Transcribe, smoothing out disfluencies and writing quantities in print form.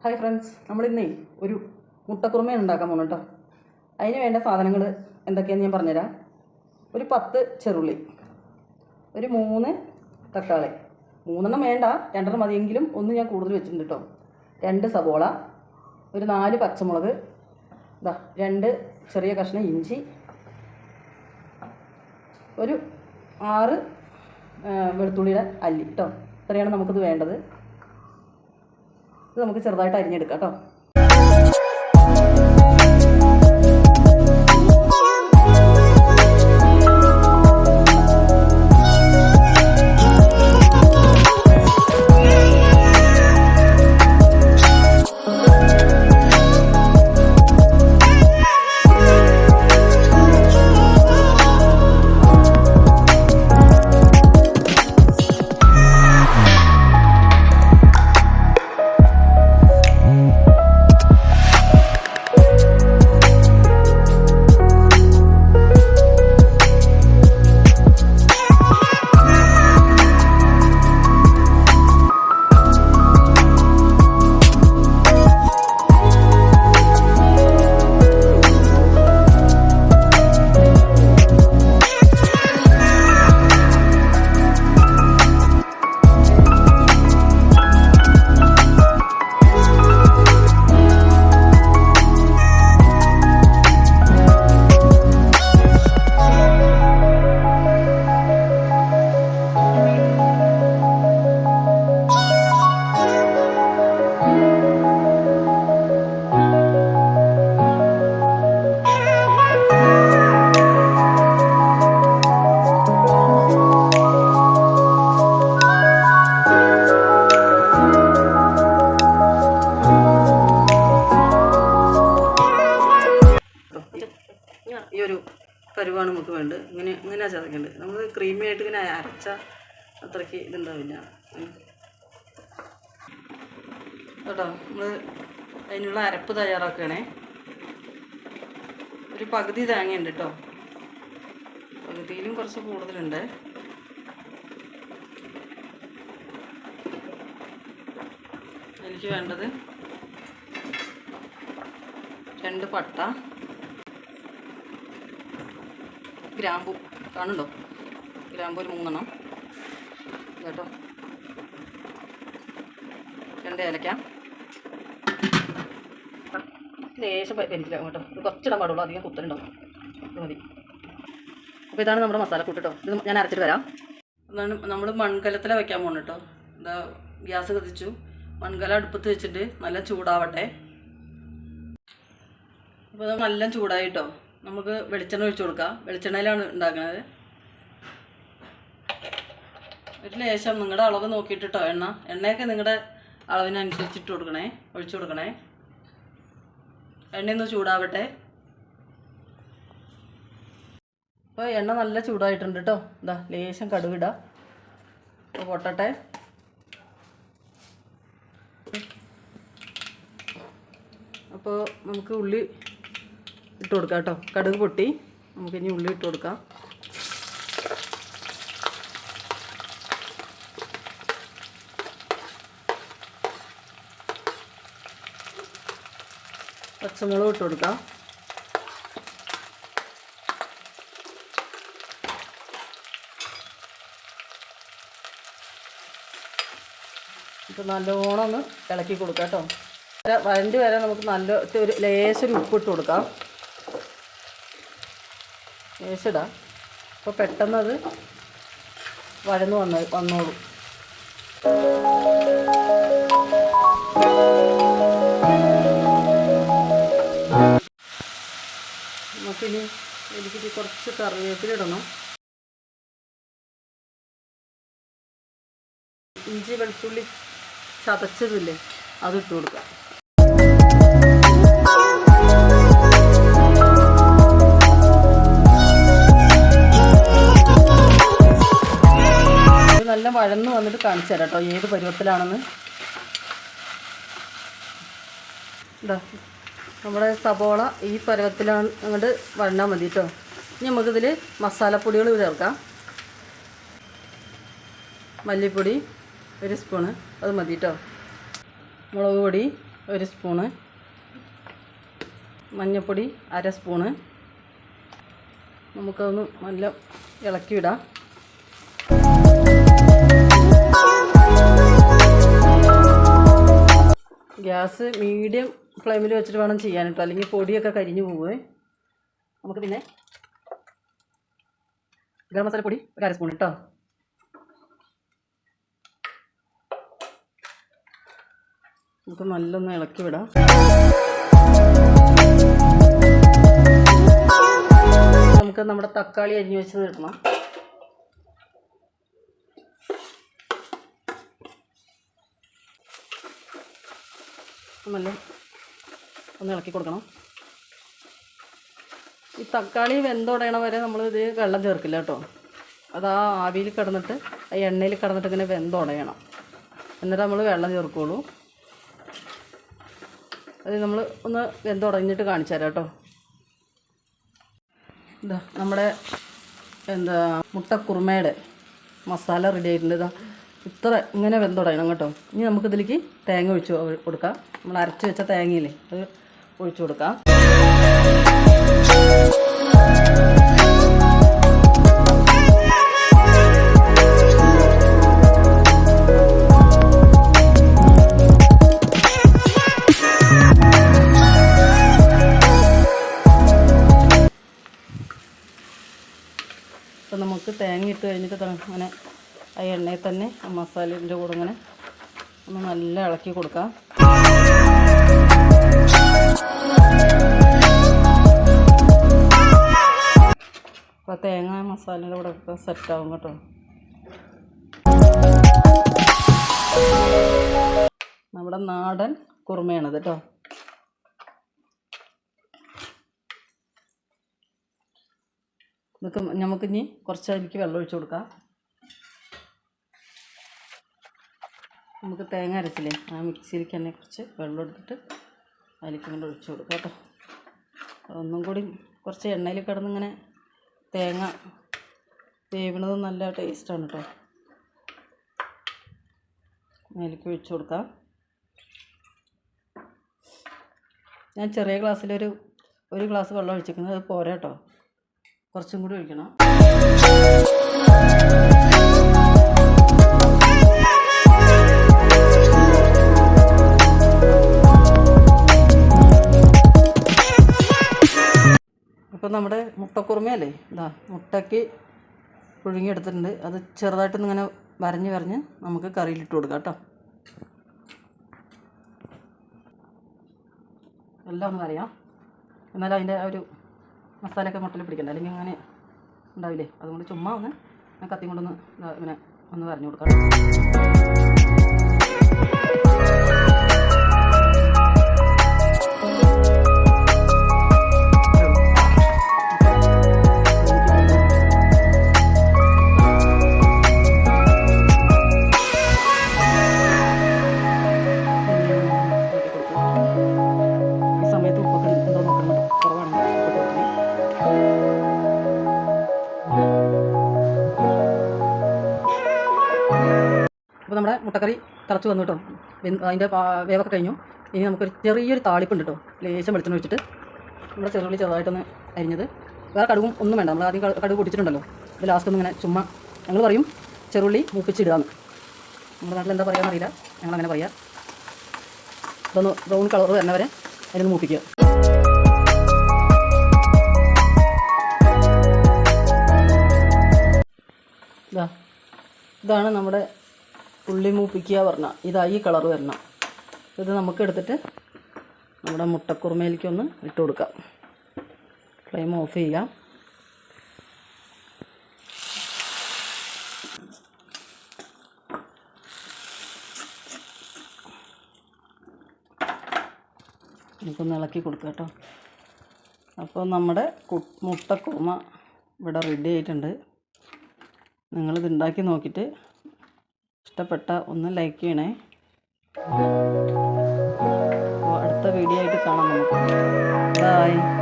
Hi friends, നമ്മളിന്നേ ഒരു മുട്ടക്കുറുമയാണ് ഉണ്ടാക്കാൻ പോകുന്നു കേട്ടോ. അതിന് വേണ്ട സാധനങ്ങൾ എന്തൊക്കെയാണെന്ന് ഞാൻ പറഞ്ഞുതരാം. ഒരു 10 ചെറുള്ളി, ഒരു 3 തക്കാളി, 3 വേണ്ട, 2 മതിയെങ്കിലും ഒന്ന് ഞാൻ കൂടുതൽ വെച്ചിട്ടുണ്ട് കേട്ടോ. 2 സവോള, ഒരു 4 പച്ചമുളക്, 2 ചെറിയ കഷ്ണം ഇഞ്ചി, ഒരു 6 വെളുത്തുള്ളിയുടെ അല്ലി കേട്ടോ. ഇത്രയാണ് നമുക്കിത് വേണ്ടത്. ഇത് നമുക്ക് ചെറുതായിട്ട് അരിഞ്ഞെടുക്കാം കേട്ടോ. ഈ ഒരു പരുവാണ് നമുക്ക് വേണ്ടത്. ഇങ്ങനെ ചതക്കേണ്ടത്. നമ്മൾ ക്രീമി ആയിട്ട് ഇങ്ങനെ അരച്ച അത്രയ്ക്ക് ഇതുണ്ടാവില്ല കേട്ടോ. നമ്മൾ അതിനുള്ള അരപ്പ് തയ്യാറാക്കുകയാണേ. ഒരു പകുതി തേങ്ങയുണ്ട് കേട്ടോ. പകുതിയിലും കുറച്ച് കൂടുതലുണ്ട്. എനിക്ക് വേണ്ടത് 2 പട്ട, ഗ്രാമ്പു കാണുന്നുണ്ടോ? ഗ്രാമ്പു ഒരു 3 കേട്ടോ. 2 ഏലക്ക, ലേശം പെൻസിലാകും കേട്ടോ. ഇത് കുറച്ചിടാൻ പാടുള്ളൂ, അധികം കുത്തലുണ്ടാവും. ഇത് മതി. അപ്പോൾ ഇതാണ് നമ്മുടെ മസാലക്കൂട്ട് കേട്ടോ. ഇത് ഞാൻ അരച്ചിട്ട് വരാം. അതാണ് നമ്മൾ മൺകലത്തിലാണ് വയ്ക്കാൻ പോകുന്നത് കേട്ടോ. ഇതാ ഗ്യാസ് കത്തിച്ചു, മൺകല അടുപ്പത്ത് വെച്ചിട്ട് നല്ല ചൂടാവട്ടെ. അപ്പോൾ അത് നല്ല ചൂടായി കേട്ടോ. നമുക്ക് വെളിച്ചെണ്ണ ഒഴിച്ചു കൊടുക്കാം. വെളിച്ചെണ്ണയിലാണ് ഉണ്ടാക്കുന്നത്. ഒരു ലേശം നിങ്ങളുടെ അളവ് നോക്കിയിട്ടോ എണ്ണയൊക്കെ നിങ്ങളുടെ അളവിനനുസരിച്ചിട്ട് കൊടുക്കണേ, ഒഴിച്ചു കൊടുക്കണേ. എണ്ണയൊന്ന് ചൂടാവട്ടെ. അപ്പോൾ എണ്ണ നല്ല ചൂടായിട്ടുണ്ട് കേട്ടോ. ഇതാ ലേശം കടുകിടാം. അപ്പോൾ പൊട്ടട്ടെ. അപ്പോൾ നമുക്ക് ഉള്ളി ഇട്ട് കൊടുക്കാം കേട്ടോ. കടുക് പൊട്ടി, നമുക്കിനി ഉള്ളി ഇട്ട് കൊടുക്കാം. പച്ചമുളക് ഇട്ട് കൊടുക്കാം. ഇപ്പോൾ നല്ലോണം ഒന്ന് ഇളക്കി കൊടുക്കാം കേട്ടോ. വരണ്ടി വരെ നമുക്ക് ഒരു ലേശം ഉപ്പിട്ട് കൊടുക്കാം. ലേശിടാം. അപ്പോൾ പെട്ടെന്ന് അത് വഴന്ന് വന്നോളും. നമുക്കിനി എനിക്കിത് കുറച്ച് കറിവേപ്പില ഇടണം. ഇഞ്ചി വെളുത്തുള്ളി ചതച്ചതില്ലേ, അതിട്ട് കൊടുക്കാം. നല്ല വഴന്ന് വന്നിട്ട് കാണിച്ചു തരാം കേട്ടോ ഏത് പരുവത്തിലാണെന്ന്. ഇതാ നമ്മുടെ സബോള ഈ പരുവത്തിലാണ് അങ്ങോട്ട് വഴന്നാൽ മതി കേട്ടോ. ഇനി നമുക്കിതിൽ മസാലപ്പൊടികൾ ചേർക്കാം. മല്ലിപ്പൊടി 1 സ്പൂണ്, അത് മതി കേട്ടോ. മുളക് പൊടി 1 സ്പൂണ്, മഞ്ഞൾപ്പൊടി 1/2 സ്പൂണ്. നമുക്കതൊന്ന് നല്ല ഇളക്കി വിടാം. ഗ്യാസ് മീഡിയം ഫ്ലെയിമിൽ വെച്ചിട്ട് വേണം ചെയ്യാൻ കേട്ടോ, അല്ലെങ്കിൽ പൊടിയൊക്കെ കരിഞ്ഞു പോവേ. നമുക്ക് പിന്നെ ഗരം മസാലപ്പൊടി 1/2 സ്പൂൺ കേട്ടോ. നമുക്ക് നല്ലൊന്ന് ഇളക്കി വിടാം. നമുക്ക് നമ്മുടെ തക്കാളി അരിഞ്ഞു വെച്ചത് ഇടണം. നല്ല ഒന്ന് ഇളക്കി കൊടുക്കണം. ഈ തക്കാളി വെന്തുടയണ വരെ നമ്മൾ ഇത് വെള്ളം ചേർക്കില്ല കേട്ടോ. അത് ആ ആവിയിൽ കിടന്നിട്ട് ആ എണ്ണയിൽ കിടന്നിട്ട് ഇങ്ങനെ വെന്തുടയണം. എന്നിട്ട് നമ്മൾ വെള്ളം ചേർക്കുള്ളൂ. അത് നമ്മൾ ഒന്ന് വെന്തുടഞ്ഞിട്ട് കാണിച്ചു തരാം കേട്ടോ. ഇതാ നമ്മുടെ മുട്ടക്കുറുമയുടെ മസാല റെഡി ആയിട്ടുണ്ട്. ഇതാ ഇത്ര ഇങ്ങനെ വെന്തുടയണം കേട്ടോ. ഇനി നമുക്കിതിലേക്ക് തേങ്ങ ഒഴിച്ച് കൊടുക്കാം. നമ്മൾ അരച്ച് വെച്ച തേങ്ങയില്ലേ അത് ഒഴിച്ചു കൊടുക്കാം. അപ്പോൾ നമുക്ക് തേങ്ങ ഇട്ട് കഴിഞ്ഞിട്ട് അങ്ങനെ ആ എണ്ണയിൽ തന്നെ ആ മസാലേൻ്റെ കൂടെ ഇങ്ങനെ ഒന്ന് നല്ല ഇളക്കി കൊടുക്കാം. അപ്പോൾ തേങ്ങ മസാലേൻ്റെ കൂടെ ഒക്കെ സെറ്റാവും കേട്ടോ. നമ്മുടെ നാടൻ കുറുമയാണത് കേട്ടോ. ഇതൊക്കെ നമുക്കിനി കുറച്ച് അതിലേക്ക് വെള്ളം ഒഴിച്ച് കൊടുക്കാം. നമുക്ക് തേങ്ങ അരച്ചില്ലേ ആ മിക്സിയിലേക്ക് തന്നെ കുറച്ച് വെള്ളം എടുത്തിട്ട് അതിലേക്ക് ഇങ്ങനെ ഒഴിച്ച് കൊടുക്കാം കേട്ടോ. ഒന്നും കൂടി കുറച്ച് എണ്ണയിൽ കിടന്നിങ്ങനെ തേങ്ങ വേവണത് നല്ല ടേസ്റ്റാണ് കേട്ടോ. അതിലേക്ക് ഒഴിച്ച് കൊടുക്കാം. ഞാൻ ചെറിയ ഗ്ലാസ്സിലൊരു ഗ്ലാസ് വെള്ളം ഒഴിച്ചിരിക്കുന്നത് അത് പോരാ കേട്ടോ, കുറച്ചും കൂടി ഒഴിക്കണം. അപ്പോൾ നമ്മുടെ മുട്ടക്കുറുമയല്ലേ ഇതാ മുട്ടയ്ക്ക് പുഴുങ്ങിയെടുത്തിട്ടുണ്ട്. അത് ചെറുതായിട്ടൊന്നിങ്ങനെ വരഞ്ഞ് നമുക്ക് കറിയിലിട്ട് കൊടുക്കാം കേട്ടോ. എല്ലാം ഒന്ന് അറിയാം, എന്നാലും അതിൻ്റെ ആ ഒരു മസാലയൊക്കെ മുട്ടയിൽ പിടിക്കണ്ട, അല്ലെങ്കിൽ അങ്ങനെ ഉണ്ടാവില്ലേ. അതുകൊണ്ട് ചുമ്മാ ഒന്ന് കത്തി കൊണ്ടൊന്ന് ഇങ്ങനെ ഒന്ന് വരഞ്ഞു കൊടുക്കാം. ഈ സമയത്ത് ഉപ്പൊക്കെ എന്തോ നോക്കണം, കുറവാണെങ്കിൽ അപ്പോൾ നമ്മുടെ മുട്ടക്കറി തിളച്ച് വന്നു കേട്ടോ. അതിൻ്റെ വേവൊക്കെ കഴിഞ്ഞു. ഇനി നമുക്കൊരു ചെറിയൊരു താളിപ്പുണ്ട് കേട്ടോ. ലേശം വെളിച്ചെണ്ണ ഒഴിച്ചിട്ട് നമ്മുടെ ചെറുള്ളി ചെറുതായിട്ടൊന്ന് അരിഞ്ഞത്, വേറെ കടുകും ഒന്നും വേണ്ട. നമ്മൾ ആദ്യം കടുക് പൊട്ടിച്ചിട്ടുണ്ടല്ലോ. ഇത് ലാസ്റ്റ് ഒന്നും ഇങ്ങനെ ചുമ്മാ ഞങ്ങൾ പറയും ചെറുള്ളി മൂപ്പിച്ചിടുകയെന്ന്. നമ്മുടെ നാട്ടിൽ എന്താ പറയുക അറിയില്ല, ഞങ്ങളങ്ങനെ പറയാം. ഇതൊന്ന് ബ്രൗൺ കളർ വരുന്നവരെ അതിനൊന്ന് മൂപ്പിക്കുക. ഇതാണ് നമ്മുടെ ഉള്ളി മൂപ്പിക്കുക പറഞ്ഞാൽ ഇതായി കളർ വരണം. ഇത് നമുക്ക് എടുത്തിട്ട് നമ്മുടെ മുട്ടക്കുറുമയിലേക്കൊന്ന് ഇട്ട് കൊടുക്കാം. ഫ്ലെയിം ഓഫ് ചെയ്യാം. നമുക്കൊന്ന് ഇളക്കി കൊടുക്കാം കേട്ടോ. അപ്പോൾ നമ്മുടെ മുട്ടക്കുറുമ ഇവിടെ റെഡി ആയിട്ടുണ്ട്. നിങ്ങളിത് ഉണ്ടാക്കി നോക്കിയിട്ട് ഇഷ്ടപ്പെട്ട ഒന്ന് ലൈക്ക് ചെയ്യണേ. അപ്പോൾ അടുത്ത വീഡിയോ ആയിട്ട് കാണാം നമുക്ക്. ബൈ.